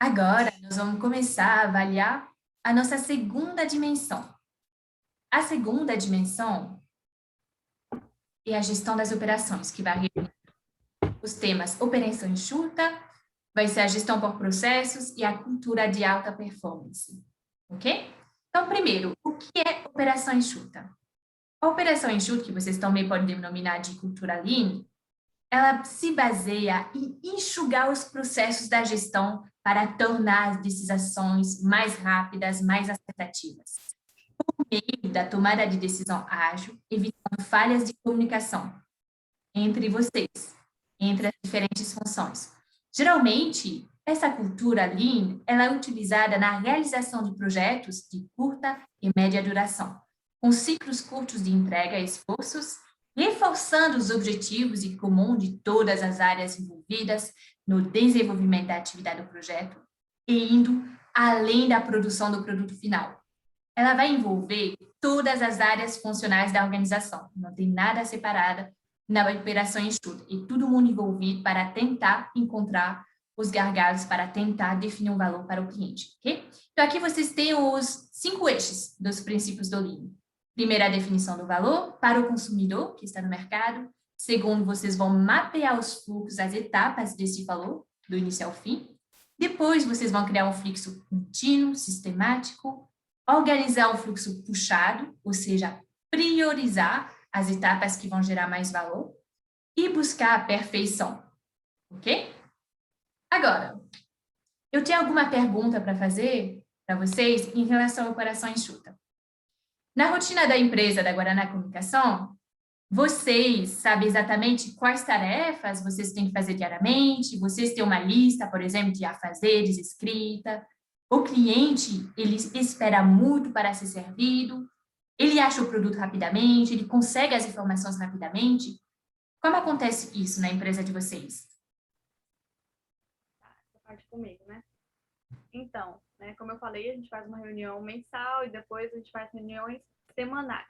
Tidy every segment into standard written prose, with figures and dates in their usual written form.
Agora, nós vamos começar a avaliar a nossa segunda dimensão. A segunda dimensão é a gestão das operações, que vai reunir os temas operação enxuta, vai ser a gestão por processos e a cultura de alta performance. Ok? Então, primeiro, o que é operação enxuta? A operação enxuta, que vocês também podem denominar de cultura Lean, ela se baseia em enxugar os processos da gestão para tornar as decisões mais rápidas, mais acertativas. Por meio da tomada de decisão ágil, evitando falhas de comunicação entre vocês, entre as diferentes funções. Geralmente, essa cultura Lean, ela é utilizada na realização de projetos de curta e média duração, com ciclos curtos de entrega e esforços, reforçando os objetivos em comum de todas as áreas envolvidas no desenvolvimento da atividade do projeto e indo além da produção do produto final. Ela vai envolver todas as áreas funcionais da organização, não tem nada separado na operação enxuta, e todo mundo envolvido para tentar encontrar os gargalos, para tentar definir um valor para o cliente, ok? Então, aqui vocês têm os 5 eixos dos princípios do Lean. Primeiro, a definição do valor para o consumidor que está no mercado. Segundo, vocês vão mapear os fluxos, as etapas desse valor, do início ao fim. Depois, vocês vão criar um fluxo contínuo, sistemático, organizar um fluxo puxado, ou seja, priorizar as etapas que vão gerar mais valor e buscar a perfeição, ok? Agora, eu tenho alguma pergunta para fazer para vocês em relação ao operação enxuta. Na rotina da empresa da Guaraná Comunicação, vocês sabem exatamente quais tarefas vocês têm que fazer diariamente? Vocês têm uma lista, por exemplo, de afazeres escrita? O cliente, ele espera muito para ser servido? Ele acha o produto rapidamente? Ele consegue as informações rapidamente? Como acontece isso na empresa de vocês? Essa parte comigo, né? Então, né, como eu falei, a gente faz uma reunião mensal e depois a gente faz reuniões semanais.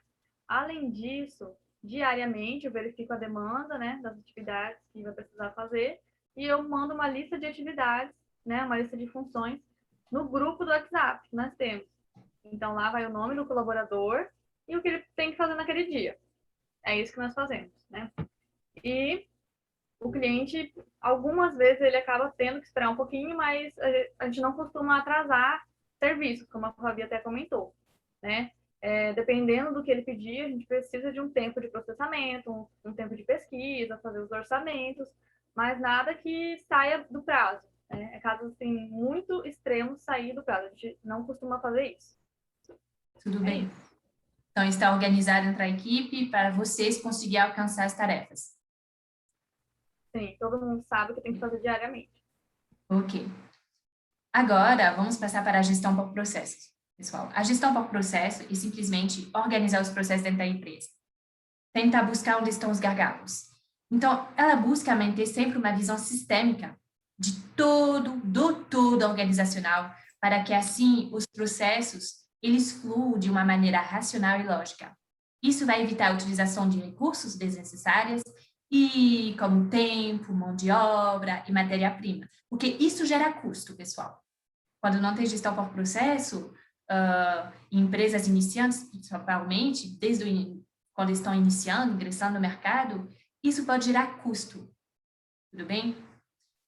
Além disso, diariamente eu verifico a demanda, né, das atividades que vai precisar fazer e eu mando uma lista de atividades, né, uma lista de funções no grupo do WhatsApp que nós temos. Então lá vai o nome do colaborador e o que ele tem que fazer naquele dia. É isso que nós fazemos, né? E o cliente, algumas vezes, ele acaba tendo que esperar um pouquinho, mas a gente não costuma atrasar serviços, como a Fabi até comentou, né? Dependendo do que ele pedir, a gente precisa de um tempo de processamento, um tempo de pesquisa, fazer os orçamentos, mas nada que saia do prazo. Né? É casos assim, muito extremos sair do prazo. A gente não costuma fazer isso. Tudo É bem. isso. Então, está organizado entre a equipe para vocês conseguirem alcançar as tarefas. Sim, todo mundo sabe o que tem que fazer diariamente. Ok. Agora, vamos passar para a gestão por processos. Pessoal, a gestão por processo é simplesmente organizar os processos dentro da empresa. Tentar buscar onde estão os gargalos. Então, ela busca manter sempre uma visão sistêmica de do todo organizacional, para que assim os processos eles fluam de uma maneira racional e lógica. Isso vai evitar a utilização de recursos desnecessários e como tempo, mão de obra e matéria-prima, porque isso gera custo, pessoal. Quando não tem gestão por processo, em empresas iniciantes, principalmente, quando estão iniciando, ingressando no mercado, isso pode gerar custo, tudo bem?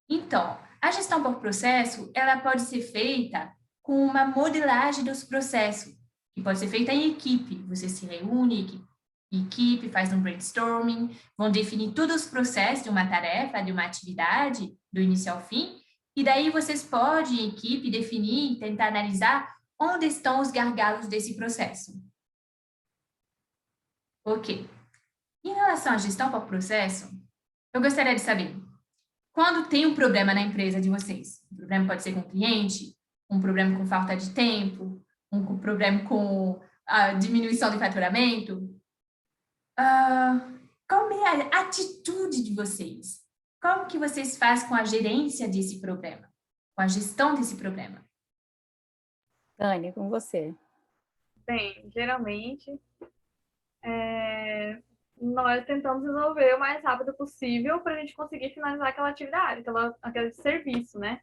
Então, a gestão por processo, ela pode ser feita com uma modelagem dos processos, que pode ser feita em equipe. Você se reúne, equipe, faz um brainstorming, vão definir todos os processos de uma tarefa, de uma atividade, do início ao fim, e daí vocês podem, em equipe, definir, tentar analisar onde estão os gargalos desse processo. Ok. Em relação à gestão por processo, eu gostaria de saber, quando tem um problema na empresa de vocês, o problema pode ser com o cliente, um problema com falta de tempo, um problema com a diminuição de faturamento, qual é a atitude de vocês? Como que vocês fazem com a gerência desse problema? Com a gestão desse problema? Tânia, com você. Bem, geralmente nós tentamos resolver o mais rápido possível para a gente conseguir finalizar aquela atividade, aquele serviço, né?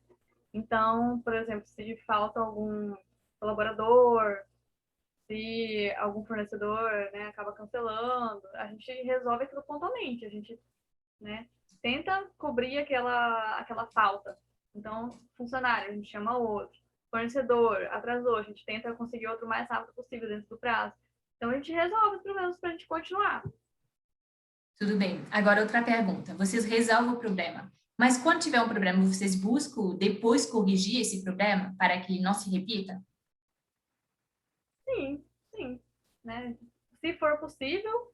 Então, por exemplo, se falta algum colaborador, se algum fornecedor, né, acaba cancelando, a gente resolve aquilo pontualmente, a gente, né, tenta cobrir aquela falta. Então, funcionário, a gente chama outro. Fornecedor, atrasou, a gente tenta conseguir outro o mais rápido possível dentro do prazo. Então, a gente resolve os problemas para a gente continuar. Tudo bem. Agora, outra pergunta. Vocês resolvem o problema, mas quando tiver um problema, vocês buscam depois corrigir esse problema para que não se repita? Sim, sim. Né? Se for possível,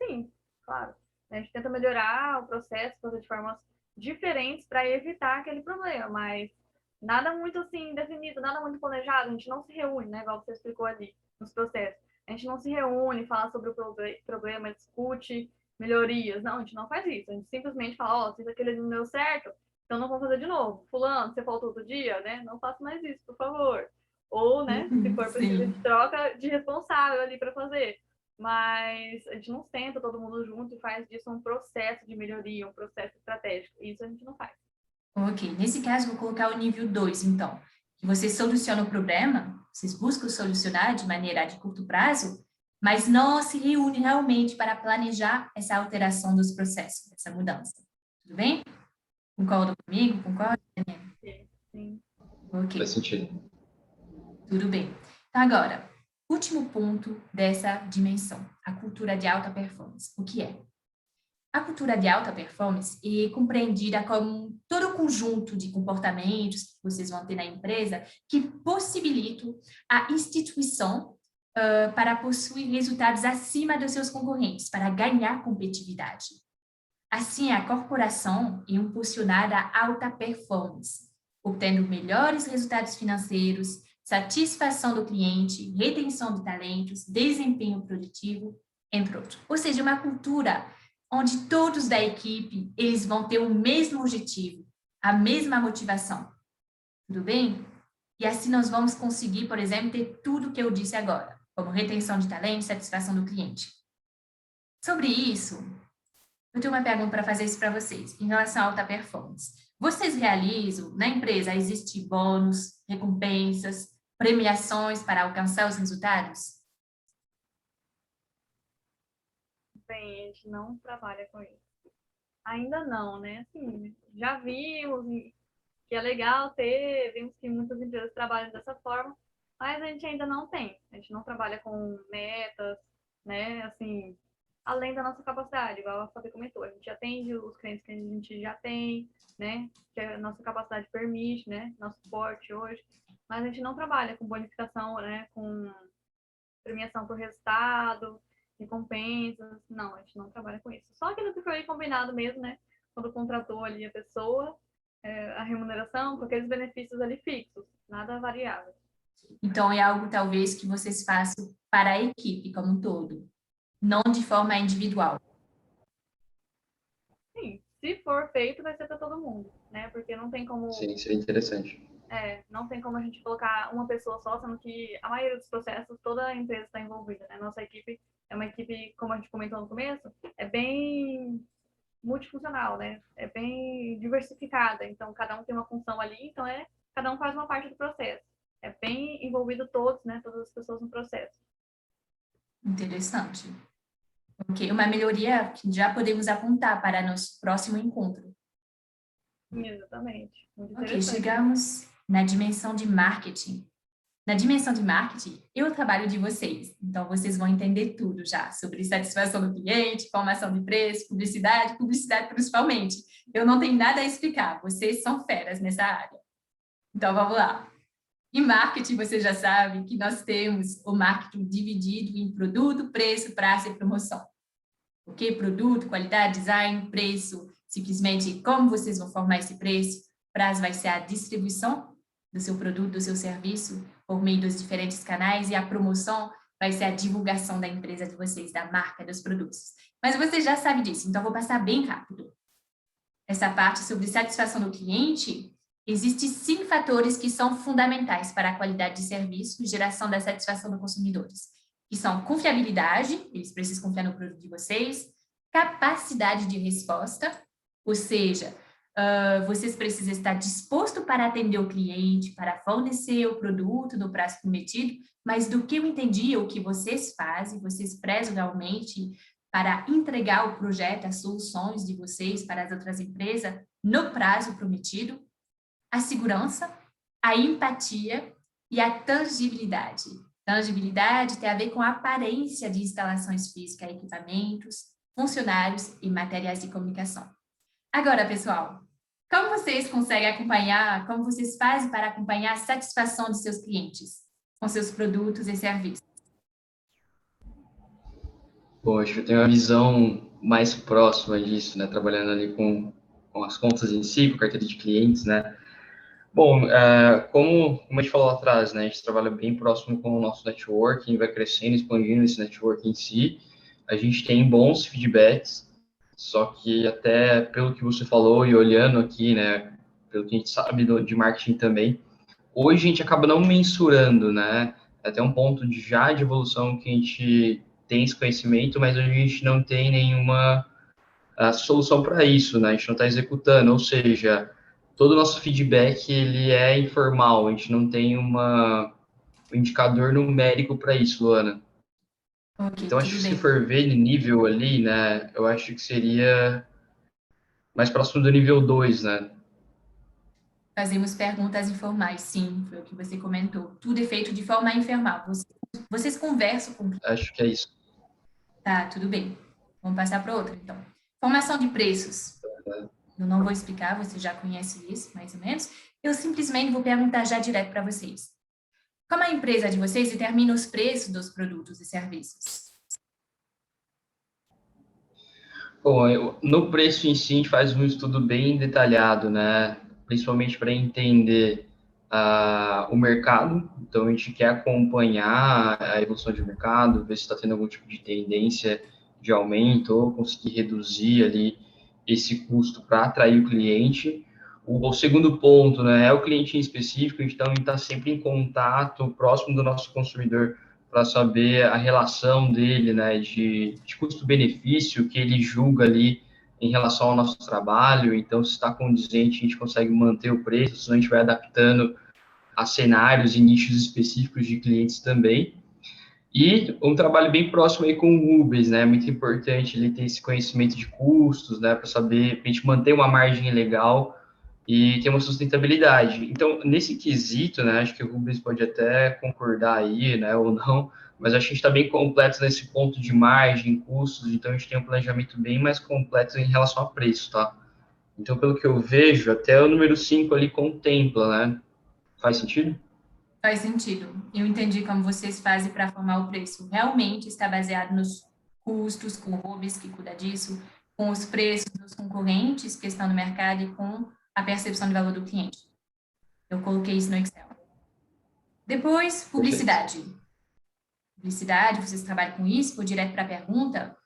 sim, claro. A gente tenta melhorar o processo, fazer de formas diferentes para evitar aquele problema, mas nada muito assim definido, nada muito planejado. A gente não se reúne, né? Igual você explicou ali nos processos. A gente não se reúne, fala sobre o problema, discute melhorias. Não, a gente não faz isso. A gente simplesmente fala, ó, se aquele não deu certo, então não vamos fazer de novo. Fulano, você faltou outro dia, né? Não faça mais isso, por favor. Ou, né, se for preciso, a Sim. gente troca de responsável ali para fazer. Mas a gente não senta todo mundo junto e faz disso um processo de melhoria, um processo estratégico. Isso a gente não faz. Ok. Nesse caso, vou colocar o nível 2, então. Que vocês solucionam o problema, vocês buscam solucionar de maneira de curto prazo, mas não se reúnem realmente para planejar essa alteração dos processos, essa mudança. Tudo bem? Concorda comigo? Concorda? Sim. Ok. Faz sentido. Tudo bem. Então, agora, último ponto dessa dimensão, a cultura de alta performance. O que é? A cultura de alta performance é compreendida como todo o conjunto de comportamentos que vocês vão ter na empresa que possibilitam a instituição para possuir resultados acima dos seus concorrentes, para ganhar competitividade. Assim, a corporação é impulsionada à alta performance, obtendo melhores resultados financeiros, satisfação do cliente, retenção de talentos, desempenho produtivo, entre outros. Ou seja, uma cultura onde todos da equipe eles vão ter o mesmo objetivo, a mesma motivação. Tudo bem? E assim nós vamos conseguir, por exemplo, ter tudo que eu disse agora, como retenção de talentos, satisfação do cliente. Sobre isso, eu tenho uma pergunta para fazer isso para vocês, em relação à alta performance. Vocês realizam, na empresa, existe bônus, recompensas, premiações para alcançar os resultados? Bem, a gente não trabalha com isso. Ainda não, né? Assim, já vimos que é legal ter, vimos que muitas empresas trabalham dessa forma, mas a gente ainda não tem. A gente não trabalha com metas, né? Assim, além da nossa capacidade, igual a Fábio comentou, a gente atende os clientes que a gente já tem, né? Que a nossa capacidade permite, né? Nosso suporte hoje, mas a gente não trabalha com bonificação, né? Com premiação por resultado, recompensas, não, a gente não trabalha com isso. Só aquilo que foi combinado mesmo, né? Quando contratou ali a pessoa, a remuneração, com aqueles benefícios ali fixos, nada variável. Então, é algo talvez que vocês façam para a equipe como um todo, não de forma individual. Sim, se for feito, vai ser para todo mundo, né? Porque não tem como. Sim, seria interessante. Não tem como a gente colocar uma pessoa só, sendo que a maioria dos processos, toda a empresa está envolvida, né? Nossa equipe é uma equipe, como a gente comentou no começo, é bem multifuncional, né? É bem diversificada, então cada um tem uma função ali, então cada um faz uma parte do processo. É bem envolvido todos, né? Todas as pessoas no processo. Interessante. Ok, uma melhoria que já podemos apontar para nosso próximo encontro. Exatamente. Muito Ok, interessante. chegamos na dimensão de marketing. Na dimensão de marketing, eu trabalho de vocês, então vocês vão entender tudo já sobre satisfação do cliente, formação de preço, publicidade principalmente. Eu não tenho nada a explicar, vocês são feras nessa área. Então vamos lá. Em marketing, você já sabe que nós temos o marketing dividido em produto, preço, prazo e promoção. Ok? Produto, qualidade, design, preço, simplesmente como vocês vão formar esse preço. Prazo vai ser a distribuição do seu produto, do seu serviço, por meio dos diferentes canais, e a promoção vai ser a divulgação da empresa de vocês, da marca, dos produtos. Mas você já sabe disso, então vou passar bem rápido. Essa parte sobre satisfação do cliente, existem 5 fatores que são fundamentais para a qualidade de serviço e geração da satisfação dos consumidores, que são confiabilidade, eles precisam confiar no produto de vocês, capacidade de resposta, ou seja, Vocês precisam estar disposto para atender o cliente, para fornecer o produto no prazo prometido, mas do que eu entendi, o que vocês fazem, vocês prezam realmente para entregar o projeto, as soluções de vocês para as outras empresas no prazo prometido, a segurança, a empatia e a tangibilidade. Tangibilidade tem a ver com a aparência de instalações físicas, equipamentos, funcionários e materiais de comunicação. Agora, pessoal, como vocês conseguem acompanhar, como vocês fazem para acompanhar a satisfação de seus clientes com seus produtos e serviços? Bom, acho que eu tenho uma visão mais próxima disso, né? Trabalhando ali com as contas em si, com carteira de clientes, né? Bom, como a gente falou lá atrás, né? A gente trabalha bem próximo com o nosso networking, vai crescendo, expandindo esse networking em si. A gente tem bons feedbacks, só que até pelo que você falou e olhando aqui, né? Pelo que a gente sabe de marketing também, hoje a gente acaba não mensurando, né? Até um ponto de evolução que a gente tem esse conhecimento, mas a gente não tem nenhuma solução para isso, né? A gente não está executando, ou seja, todo o nosso feedback ele é informal, a gente não tem um indicador numérico para isso, Luana. Ok, Então, acho tudo que se bem. for ver nível ali, né, eu acho que seria mais próximo do nível 2, né? Fazemos perguntas informais, sim, foi o que você comentou. Tudo é feito de forma informal. Vocês conversam com... Acho que é isso. Tá, tudo bem. Vamos passar para outra, então. Formação de preços. Eu não vou explicar, você já conhece isso, mais ou menos. Eu simplesmente vou perguntar já direto para vocês. Como a empresa de vocês determina os preços dos produtos e serviços? Bom, no preço em si, a gente faz um estudo bem detalhado, né? Principalmente para entender o mercado. Então, a gente quer acompanhar a evolução de mercado, ver se está tendo algum tipo de tendência de aumento ou conseguir reduzir ali esse custo para atrair o cliente. O segundo ponto, né, é o cliente em específico, então está sempre em contato, próximo do nosso consumidor, para saber a relação dele, né, de custo-benefício que ele julga ali em relação ao nosso trabalho. Então, se está condizente, a gente consegue manter o preço, senão a gente vai adaptando a cenários e nichos específicos de clientes também. E um trabalho bem próximo aí com o Ubers, né? Muito importante ele ter esse conhecimento de custos, né? Para saber, para a gente manter uma margem legal e ter uma sustentabilidade. Então, nesse quesito, né? Acho que o Rubens pode até concordar aí, né? Ou não, mas acho que a gente está bem completo nesse ponto de margem, custos, então a gente tem um planejamento bem mais completo em relação a preço, tá? Então, pelo que eu vejo, até o número 5 ali contempla, né? Faz sentido? Faz sentido. Eu entendi como vocês fazem para formar o preço. Realmente está baseado nos custos, com o Rubens que cuida disso, com os preços dos concorrentes que estão no mercado e com a percepção de valor do cliente. Eu coloquei isso no Excel. Depois, publicidade. Publicidade, vocês trabalham com isso, vou direto para a pergunta.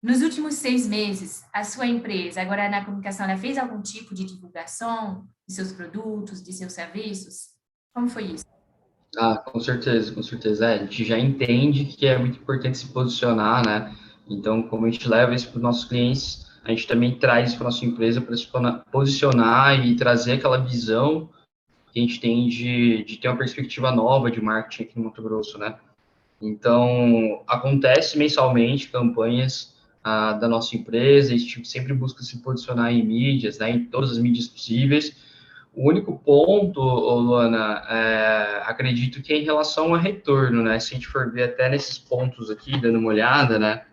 Nos últimos 6 meses, a sua empresa, agora na comunicação, ela fez algum tipo de divulgação de seus produtos, de seus serviços? Como foi isso? Com certeza, com certeza. A gente já entende que é muito importante se posicionar, né? Então, como a gente leva isso para os nossos clientes, a gente também traz isso para a nossa empresa para se posicionar e trazer aquela visão que a gente tem de ter uma perspectiva nova de marketing aqui no Mato Grosso, né? Então, acontece mensalmente campanhas da nossa empresa, a gente sempre busca se posicionar em mídias, né? Em todas as mídias possíveis. O único ponto, Luana, acredito que é em relação a retorno, né? Se a gente for ver até nesses pontos aqui, dando uma olhada, né?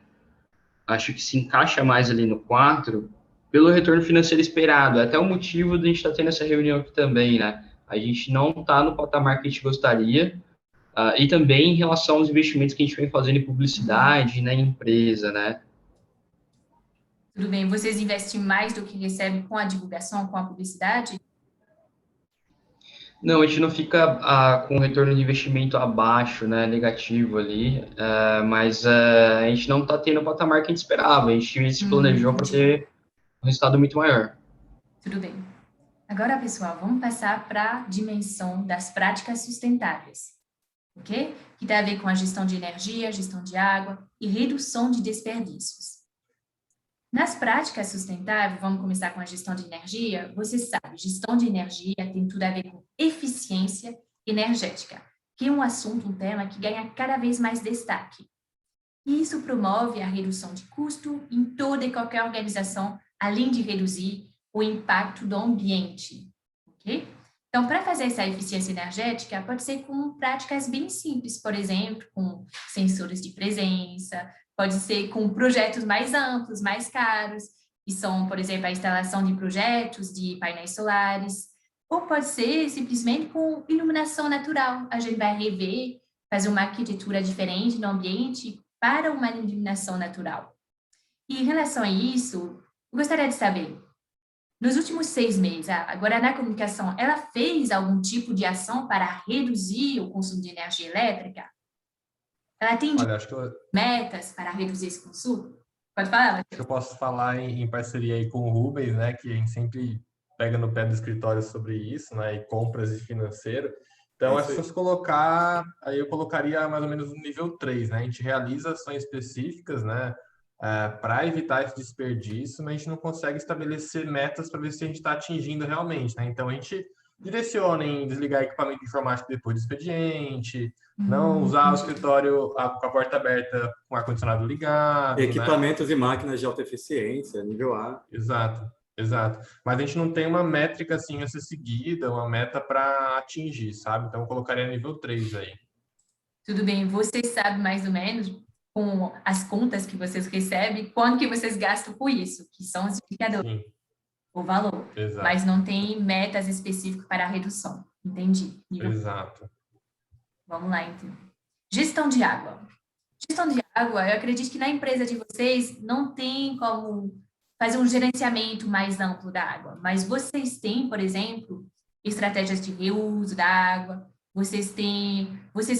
Acho que se encaixa mais ali no 4, pelo retorno financeiro esperado. Até o motivo de a gente estar tendo essa reunião aqui também, né? A gente não está no patamar que a gente gostaria, e também em relação aos investimentos que a gente vem fazendo em publicidade, na empresa, né? Tudo bem, vocês investem mais do que recebem com a divulgação, com a publicidade? Não, a gente não fica com retorno de investimento abaixo, né, negativo ali, mas a gente não está tendo o patamar que a gente esperava, a gente se planejou para ter um resultado muito maior. Tudo bem. Agora, pessoal, vamos passar para a dimensão das práticas sustentáveis, ok? Que tem a ver com a gestão de energia, gestão de água e redução de desperdícios. Nas práticas sustentáveis, vamos começar com a gestão de energia. Você sabe, gestão de energia tem tudo a ver com eficiência energética, que é um assunto, um tema que ganha cada vez mais destaque. E isso promove a redução de custo em toda e qualquer organização, além de reduzir o impacto do ambiente, ok? Então, para fazer essa eficiência energética, pode ser com práticas bem simples, por exemplo, com sensores de presença, pode ser com projetos mais amplos, mais caros, que são, por exemplo, a instalação de projetos de painéis solares, ou pode ser simplesmente com iluminação natural. A gente vai rever, fazer uma arquitetura diferente no ambiente para uma iluminação natural. E em relação a isso, eu gostaria de saber, nos últimos 6 meses, a Guaraná Comunicação, ela fez algum tipo de ação para reduzir o consumo de energia elétrica? Ela tem Olha, acho que metas para reduzir esse consumo? Pode falar, Matheus. eu posso falar em parceria aí com o Rubens, né, que a gente sempre pega no pé do escritório sobre isso, né, e compras e financeiro. Então, se fosse colocar, aí eu colocaria mais ou menos no nível 3, né? A gente realiza ações específicas, né, para evitar esse desperdício, mas a gente não consegue estabelecer metas para ver se a gente está atingindo realmente, né? Então, a gente direciona em desligar equipamento informático depois do expediente, não usar o escritório com a porta aberta com o ar-condicionado ligado, Equipamentos e máquinas de alta eficiência, nível A. Exato, exato. Mas a gente não tem uma métrica assim a ser seguida, uma meta para atingir, sabe? Então eu colocaria nível 3 aí. Tudo bem, vocês sabem mais ou menos, com as contas que vocês recebem, quanto que vocês gastam com isso, que são os indicadores, Sim, o valor. exato. Mas não tem metas específicas para a redução. Entendi. Exato. Vamos lá, então. Gestão de água. Gestão de água, eu acredito que na empresa de vocês não tem como fazer um gerenciamento mais amplo da água, mas vocês têm, por exemplo, estratégias de reuso da água, vocês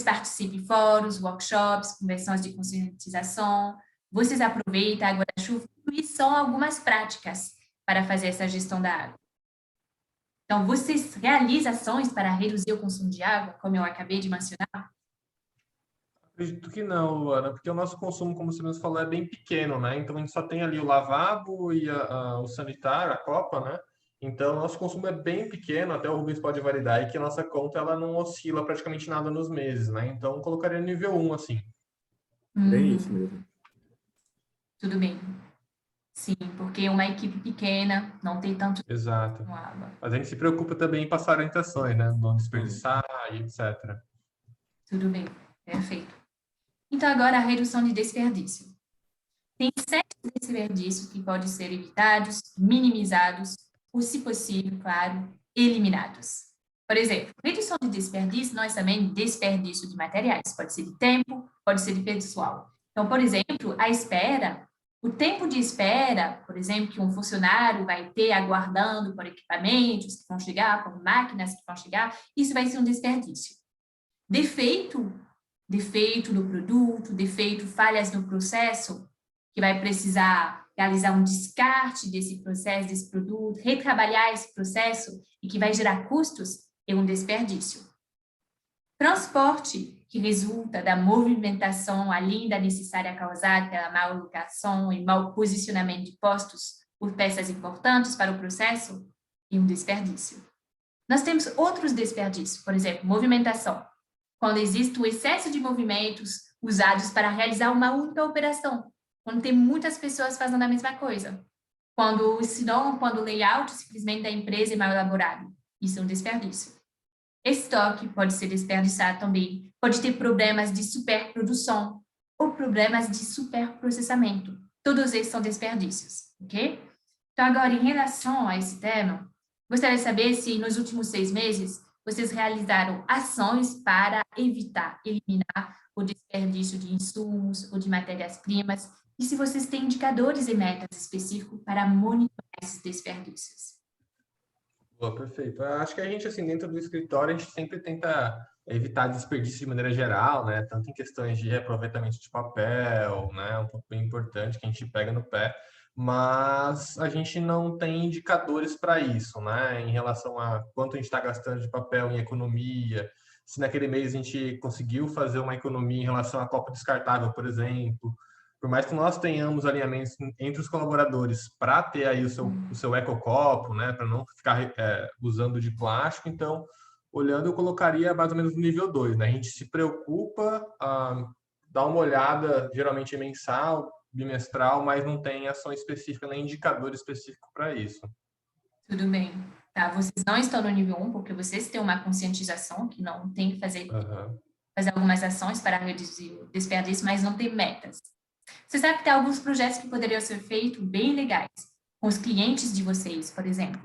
participam em fóruns, workshops, conversões de conscientização, vocês aproveitam a água da chuva, tudo isso são algumas práticas para fazer essa gestão da água. Então, vocês realizam ações para reduzir o consumo de água, como eu acabei de mencionar? Acredito que não, Luana, porque o nosso consumo, como você mesmo falou, é bem pequeno, né? Então a gente só tem ali o lavabo e o sanitário, a copa, né? Então, nosso consumo é bem pequeno, até o Rubens pode validar, e que a nossa conta ela não oscila praticamente nada nos meses, né? Então, colocaria nível 1, assim. Bem isso mesmo. Tudo bem. Sim, porque uma equipe pequena não tem tanto Exato. com água. Mas a gente se preocupa também em passar orientações, né? Não desperdiçar e etc. Tudo bem, perfeito. Então, agora a redução de desperdício. Tem 7 desperdícios que podem ser evitados, minimizados, ou, se possível, claro, eliminados. Por exemplo, redução de desperdício, nós também desperdício de materiais. Pode ser de tempo, pode ser de pessoal. Então, por exemplo, a espera, o tempo de espera, por exemplo, que um funcionário vai ter aguardando por equipamentos que vão chegar, por máquinas que vão chegar, isso vai ser um desperdício. Defeito do produto, defeito, falhas no processo, que vai precisar realizar um descarte desse processo, desse produto, retrabalhar esse processo e que vai gerar custos, é um desperdício. Transporte, que resulta da movimentação além da necessária causada pela má alocação e mau posicionamento de postos por peças importantes para o processo, é um desperdício. Nós temos outros desperdícios, por exemplo, movimentação. Quando existe o excesso de movimentos usados para realizar uma única operação, quando tem muitas pessoas fazendo a mesma coisa. Quando o layout simplesmente da empresa é mal elaborado. Isso é um desperdício. Estoque pode ser desperdiçado também. Pode ter problemas de superprodução ou problemas de superprocessamento. Todos esses são desperdícios, ok? Então, agora, em relação a esse tema, gostaria de saber se nos últimos 6 meses vocês realizaram ações para evitar, eliminar o desperdício de insumos ou de matérias-primas, e se vocês têm indicadores e metas específicos para monitorar esses desperdícios. Boa, perfeito. Acho que a gente, assim, dentro do escritório, a gente sempre tenta evitar desperdício de maneira geral, né? Tanto em questões de reaproveitamento de papel, né? Um ponto bem importante que a gente pega no pé, mas a gente não tem indicadores para isso, né? Em relação a quanto a gente está gastando de papel em economia, se naquele mês a gente conseguiu fazer uma economia em relação à copa descartável, por exemplo, por mais que nós tenhamos alinhamentos entre os colaboradores para ter aí o seu ecocopo, né, para não ficar usando de plástico, então, olhando, eu colocaria mais ou menos no nível 2, né? A gente se preocupa, dá uma olhada, geralmente mensal, bimestral, mas não tem ação específica, nem indicador específico para isso. Tudo bem. Tá, vocês não estão no nível 1, porque vocês têm uma conscientização que não tem que fazer algumas ações para reduzir o desperdício, mas não tem metas. Você sabe que tem alguns projetos que poderiam ser feitos bem legais, com os clientes de vocês, por exemplo.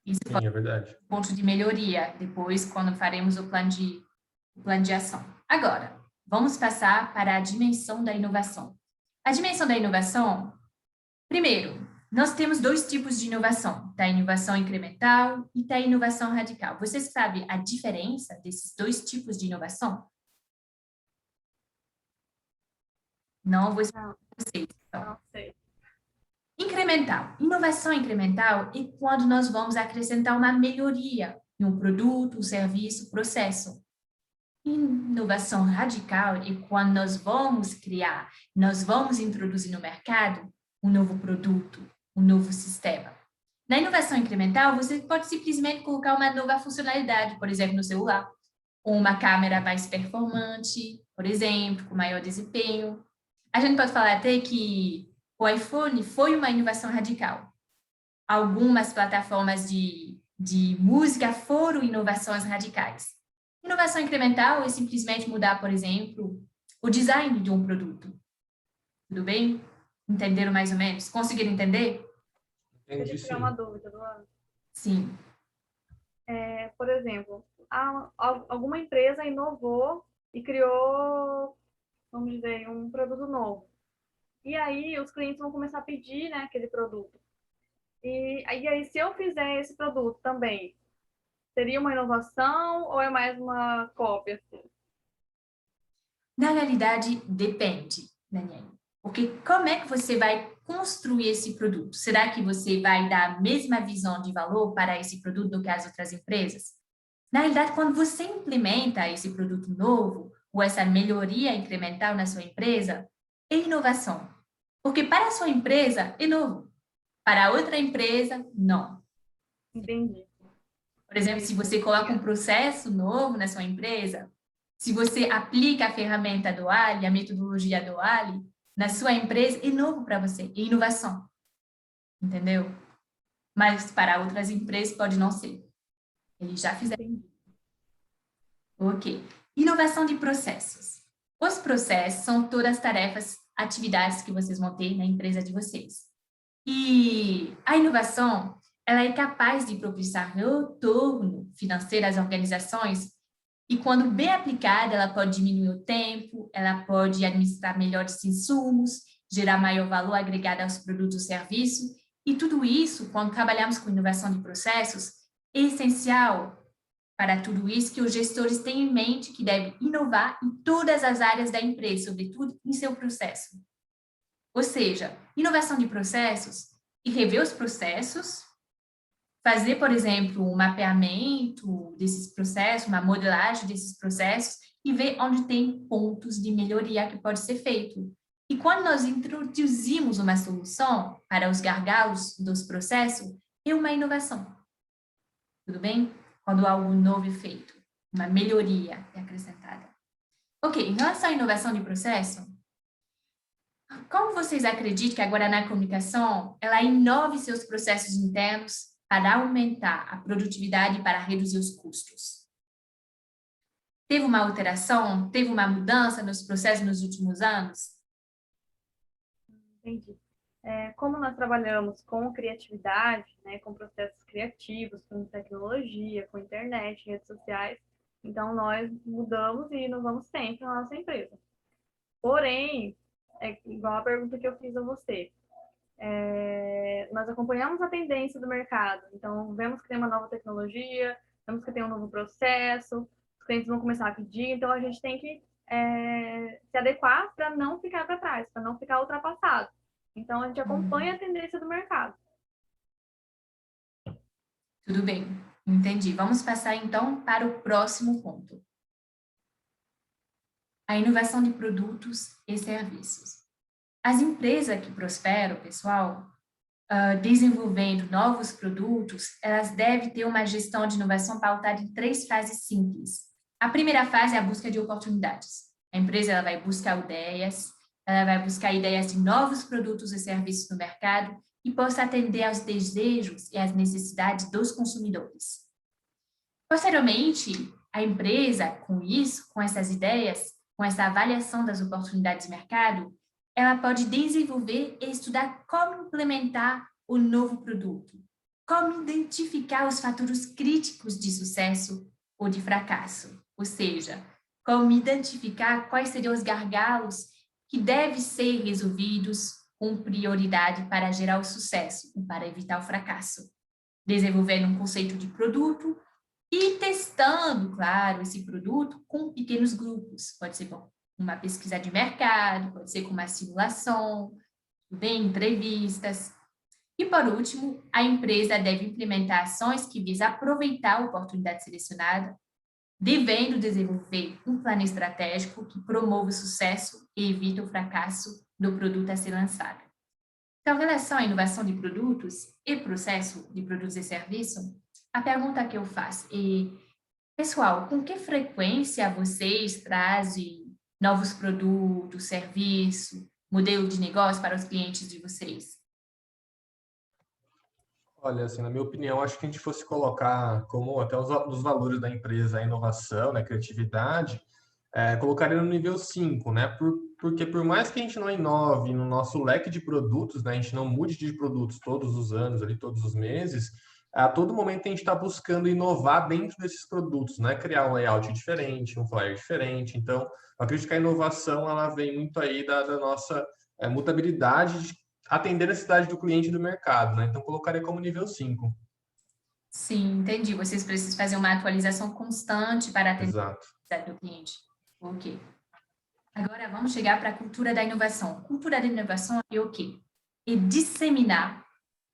Isso Sim, é verdade. ser um ponto de melhoria, depois, quando faremos o plano de ação. Agora, vamos passar para a dimensão da inovação. A dimensão da inovação, primeiro, nós temos 2 tipos de inovação, da inovação incremental e da inovação radical. Você sabe a diferença desses 2 tipos de inovação? Não vou explicar para vocês. Então. Não sei. Incremental. Inovação incremental é quando nós vamos acrescentar uma melhoria em um produto, um serviço, processo. Inovação radical é quando nós vamos introduzir no mercado um novo produto, um novo sistema. Na inovação incremental, você pode simplesmente colocar uma nova funcionalidade, por exemplo, no celular, ou uma câmera mais performante, por exemplo, com maior desempenho. A gente pode falar até que o iPhone foi uma inovação radical. Algumas plataformas de música foram inovações radicais. Inovação incremental é simplesmente mudar, por exemplo, o design de um produto. Tudo bem? Entenderam mais ou menos? Conseguiram entender? Entendi, Deixa eu tirar uma dúvida, Luana. Sim. Por exemplo, alguma empresa inovou e criou, vamos dizer, um produto novo. E aí os clientes vão começar a pedir, né, aquele produto. E aí, se eu fizer esse produto também, seria uma inovação ou é mais uma cópia? Assim? Na realidade, depende, Daniela. Porque como é que você vai construir esse produto? Será que você vai dar a mesma visão de valor para esse produto do que as outras empresas? Na realidade, quando você implementa esse produto novo, ou essa melhoria incremental na sua empresa, é inovação. Porque para a sua empresa, é novo. Para outra empresa, não. Entendi. Por exemplo, se você coloca um processo novo na sua empresa, se você aplica a ferramenta do Ali, a metodologia do Ali, na sua empresa, é novo para você, é inovação. Entendeu? Mas para outras empresas pode não ser. Eles já fizeram. Ok. Inovação de processos. Os processos são todas as tarefas, atividades que vocês vão ter na empresa de vocês. E a inovação, ela é capaz de propiciar retorno financeiro às organizações e, quando bem aplicada, ela pode diminuir o tempo, ela pode administrar melhores insumos, gerar maior valor agregado aos produtos e serviços. E tudo isso, quando trabalhamos com inovação de processos, é essencial para tudo isso que os gestores tenham em mente que devem inovar em todas as áreas da empresa, sobretudo em seu processo. Ou seja, inovação de processos e rever os processos, fazer, por exemplo, um mapeamento desses processos, uma modelagem desses processos e ver onde tem pontos de melhoria que pode ser feito. E quando nós introduzimos uma solução para os gargalos dos processos, é uma inovação. Tudo bem? Quando algo novo é feito, uma melhoria é acrescentada. Ok, em relação à inovação de processo, como vocês acreditam que agora na comunicação ela inove seus processos internos para aumentar a produtividade e para reduzir os custos? Teve uma alteração? Teve uma mudança nos processos nos últimos anos? Entendi. Como nós trabalhamos com criatividade, né, com processos criativos, com tecnologia, com internet, redes sociais, então nós mudamos e inovamos sempre na nossa empresa. Porém, é igual a pergunta que eu fiz a você. Nós acompanhamos a tendência do mercado, então vemos que tem uma nova tecnologia, vemos que tem um novo processo, os clientes vão começar a pedir, então a gente tem que se adequar para não ficar para trás, para não ficar ultrapassado. Então a gente acompanha a tendência do mercado. Tudo bem, entendi. Vamos passar então para o próximo ponto. a inovação de produtos e serviços. As empresas que prosperam, pessoal, desenvolvendo novos produtos, elas devem ter uma gestão de inovação pautada em 3 fases simples. A primeira fase é a busca de oportunidades. A empresa ela vai buscar ideias, ela vai buscar ideias de novos produtos e serviços no mercado que possa atender aos desejos e às necessidades dos consumidores. Posteriormente, a empresa, com isso, com essas ideias, com essa avaliação das oportunidades de mercado, ela pode desenvolver e estudar como implementar o novo produto, como identificar os fatores críticos de sucesso ou de fracasso, ou seja, como identificar quais seriam os gargalos que devem ser resolvidos com prioridade para gerar o sucesso e para evitar o fracasso, desenvolvendo um conceito de produto e testando, claro, esse produto com pequenos grupos, pode ser com uma pesquisa de mercado, pode ser com uma simulação, entrevistas. E, por último, a empresa deve implementar ações que visam aproveitar a oportunidade selecionada, devendo desenvolver um plano estratégico que promova o sucesso e evita o fracasso do produto a ser lançado. Então, em relação à inovação de produtos e processo de produtos e serviços, a pergunta que eu faço é, pessoal, com que frequência vocês trazem novos produtos, serviços, modelo de negócio para os clientes de vocês? Olha, assim, na minha opinião, acho que a gente fosse colocar como até os valores da empresa, a inovação, né, a criatividade, colocaria no nível 5, né? Porque por mais que a gente não inove no nosso leque de produtos, né, a gente não mude de produtos todos os anos, ali, todos os meses, a todo momento a gente está buscando inovar dentro desses produtos, né? Criar um layout diferente, um flyer diferente. Então, eu acredito que a inovação ela vem muito aí da nossa mutabilidade de atender a necessidade do cliente e do mercado, né? Então, colocaria como nível 5. Sim, entendi. Vocês precisam fazer uma atualização constante para atender a Exato. necessidade do cliente. Ok. Agora, vamos chegar para a cultura da inovação. Cultura da inovação é o quê? É disseminar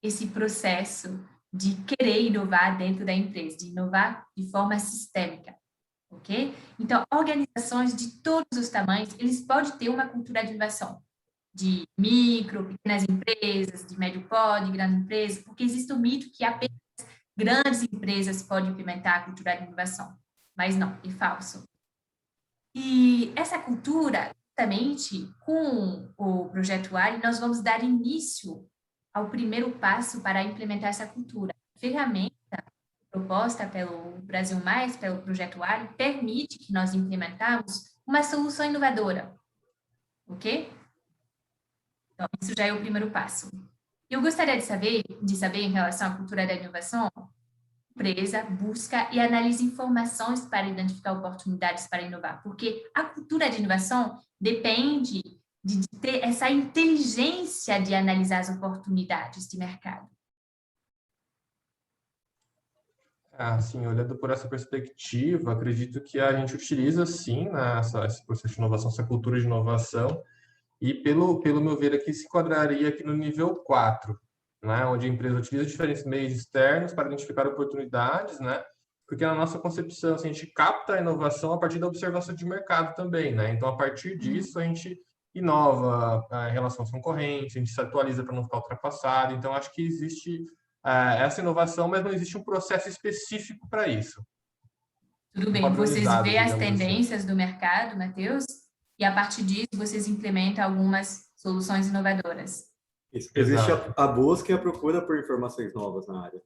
esse processo de querer inovar dentro da empresa, de inovar de forma sistêmica, ok? Então, organizações de todos os tamanhos, eles podem ter uma cultura de inovação, de micro, pequenas empresas, de médio porte, de grande empresa, porque existe o mito que apenas grandes empresas podem implementar a cultura de inovação, mas não, é falso. E essa cultura, justamente com o Projeto ARI, nós vamos dar início ao primeiro passo para implementar essa cultura. A ferramenta proposta pelo Brasil Mais, pelo Projeto ARI, permite que nós implementamos uma solução inovadora, ok? Então, isso já é o primeiro passo. Eu gostaria de saber em relação à cultura da inovação, a empresa busca e analisa informações para identificar oportunidades para inovar, porque a cultura de inovação depende de ter essa inteligência de analisar as oportunidades de mercado. Assim, olhando por essa perspectiva, acredito que a gente utiliza, sim, né, esse processo de inovação, essa cultura de inovação, e pelo meu ver aqui, se enquadraria aqui no nível 4, né, onde a empresa utiliza diferentes meios externos para identificar oportunidades, né, porque na nossa concepção, assim, a gente capta a inovação a partir da observação de mercado também, né, então a partir disso a gente inova em relação aos concorrentes, a gente se atualiza para não ficar ultrapassado, então acho que existe essa inovação, mas não existe um processo específico para isso. Tudo bem, vocês veem as tendências do mercado, Matheus, e a partir disso vocês implementam algumas soluções inovadoras. Isso. Existe a busca e a procura por informações novas na área.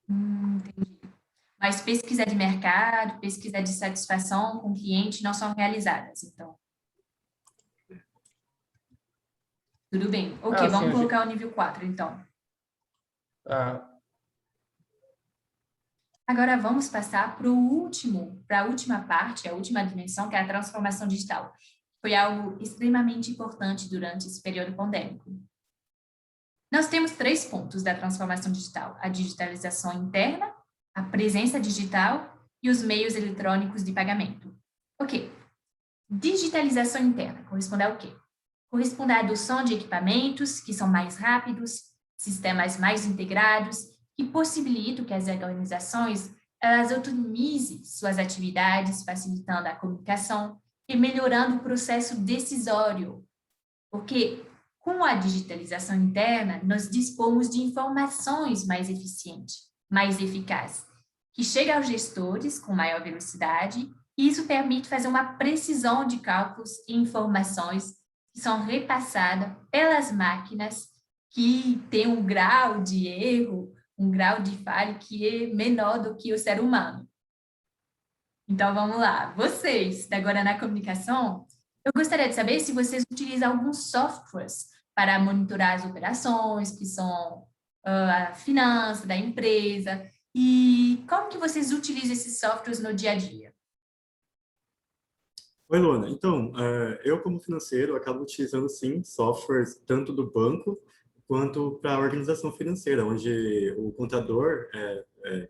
Entendi. Mas pesquisa de mercado, pesquisa de satisfação com o cliente não são realizadas, então. Tudo bem. Ok, vamos colocar o nível 4, então. Agora vamos passar para a última parte, a última dimensão, que é a transformação digital. Foi algo extremamente importante durante esse período pandêmico. Nós temos 3 pontos da transformação digital: a digitalização interna, a presença digital e os meios eletrônicos de pagamento. Ok. Digitalização interna corresponde ao quê? Corresponde à adoção de equipamentos que são mais rápidos, sistemas mais integrados, que possibilitam que as organizações elas autonomizem suas atividades, facilitando a comunicação, e melhorando o processo decisório, porque com a digitalização interna, nós dispomos de informações mais eficientes, mais eficazes, que chegam aos gestores com maior velocidade, e isso permite fazer uma precisão de cálculos e informações que são repassadas pelas máquinas que têm um grau de erro, um grau de falha que é menor do que o ser humano. Então, vamos lá. Vocês, da Guaraná Comunicação, eu gostaria de saber se vocês utilizam alguns softwares para monitorar as operações, que são a finança da empresa, e como que vocês utilizam esses softwares no dia a dia? Oi, Luana. Então, eu como financeiro acabo utilizando, sim, softwares tanto do banco quanto para a organização financeira, onde o contador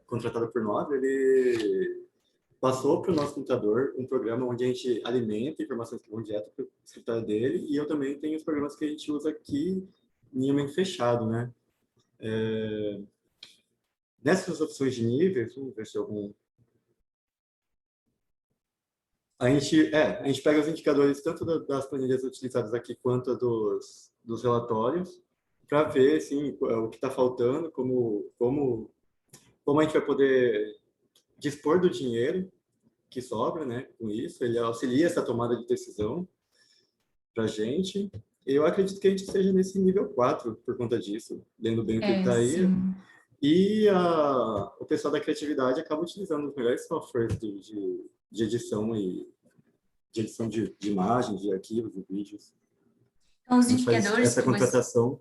contratado por nós, ele passou para o nosso computador um programa onde a gente alimenta informações que vão direto para o escritório dele, e eu também tenho os programas que a gente usa aqui em ambiente fechado, né? Nessas opções de níveis, vamos ver se algum... A gente pega os indicadores tanto das planilhas utilizadas aqui quanto dos relatórios para ver assim, o que está faltando, como a gente vai poder dispor do dinheiro que sobra, né? Com isso, ele auxilia essa tomada de decisão para a gente. Eu acredito que a gente esteja nesse nível 4 por conta disso, lendo bem o que está aí. Sim. E o pessoal da criatividade acaba utilizando os melhores softwares de edição de edição de imagens, de arquivos, de vídeos. Então, os A gente faz indicadores essa que você... contratação.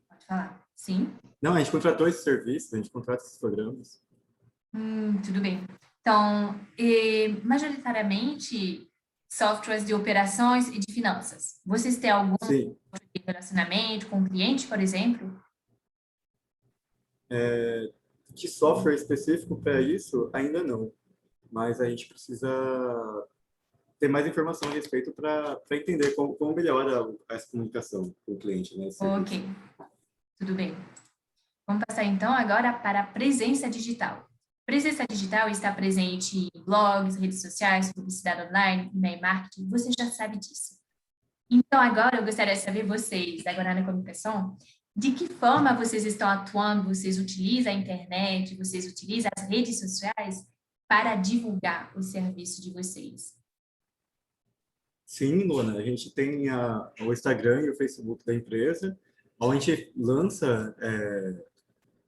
Pode falar. Sim? Não, a gente contratou esse serviço, a gente contrata esses programas. Tudo bem. Então, majoritariamente, softwares de operações e de finanças. Vocês têm algum Sim. relacionamento com o cliente, por exemplo? De software específico para isso, ainda não. Mas a gente precisa ter mais informação a respeito para entender como melhora essa comunicação com o cliente, né? Ok, tudo bem. Vamos passar então agora para a presença digital. Presença digital está presente em blogs, redes sociais, publicidade online, e-mail marketing, você já sabe disso. Então agora eu gostaria de saber vocês, agora na comunicação, de que forma vocês estão atuando, vocês utilizam a internet, vocês utilizam as redes sociais para divulgar o serviço de vocês? Sim, Luana, a gente tem o Instagram e o Facebook da empresa, onde a gente lança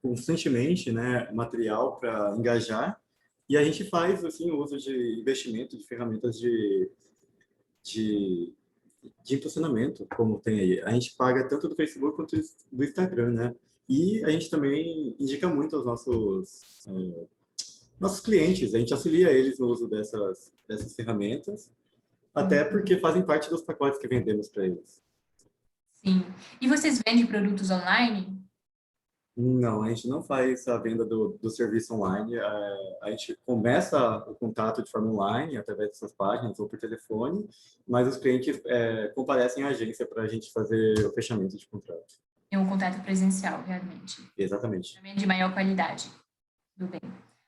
constantemente, né, material para engajar, e a gente faz assim, o uso de investimento de ferramentas de impulsionamento, como tem aí. A gente paga tanto do Facebook quanto do Instagram, né? E a gente também indica muito aos nossos clientes, a gente auxilia eles no uso dessas ferramentas, até porque fazem parte dos pacotes que vendemos para eles. Sim. E vocês vendem produtos online? Não, a gente não faz a venda do serviço online. A gente começa o contato de forma online, através dessas páginas ou por telefone, mas os clientes comparecem à agência para a gente fazer o fechamento de contrato. É um contato presencial, realmente. Exatamente. Também de maior qualidade. Tudo bem.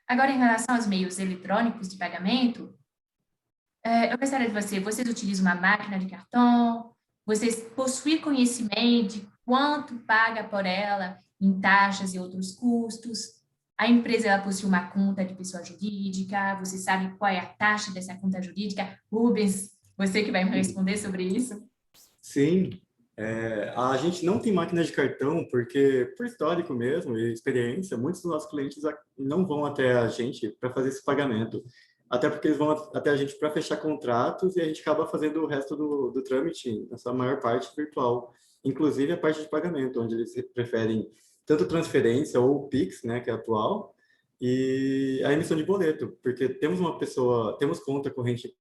Agora, em relação aos meios eletrônicos de pagamento, eu gostaria de vocês utilizam uma máquina de cartão? Vocês possuem conhecimento de quanto paga por ela em taxas e outros custos? A empresa ela possui uma conta de pessoa jurídica? Você sabe qual é a taxa dessa conta jurídica? Rubens, você que vai me responder sobre isso? Sim. A gente não tem máquina de cartão porque, por histórico mesmo e experiência, muitos dos nossos clientes não vão até a gente para fazer esse pagamento. Até porque eles vão até a gente para fechar contratos e a gente acaba fazendo o resto do trâmite, na sua maior parte, virtual. Inclusive a parte de pagamento, onde eles preferem tanto transferência ou o Pix, né, que é atual, e a emissão de boleto, porque temos conta corrente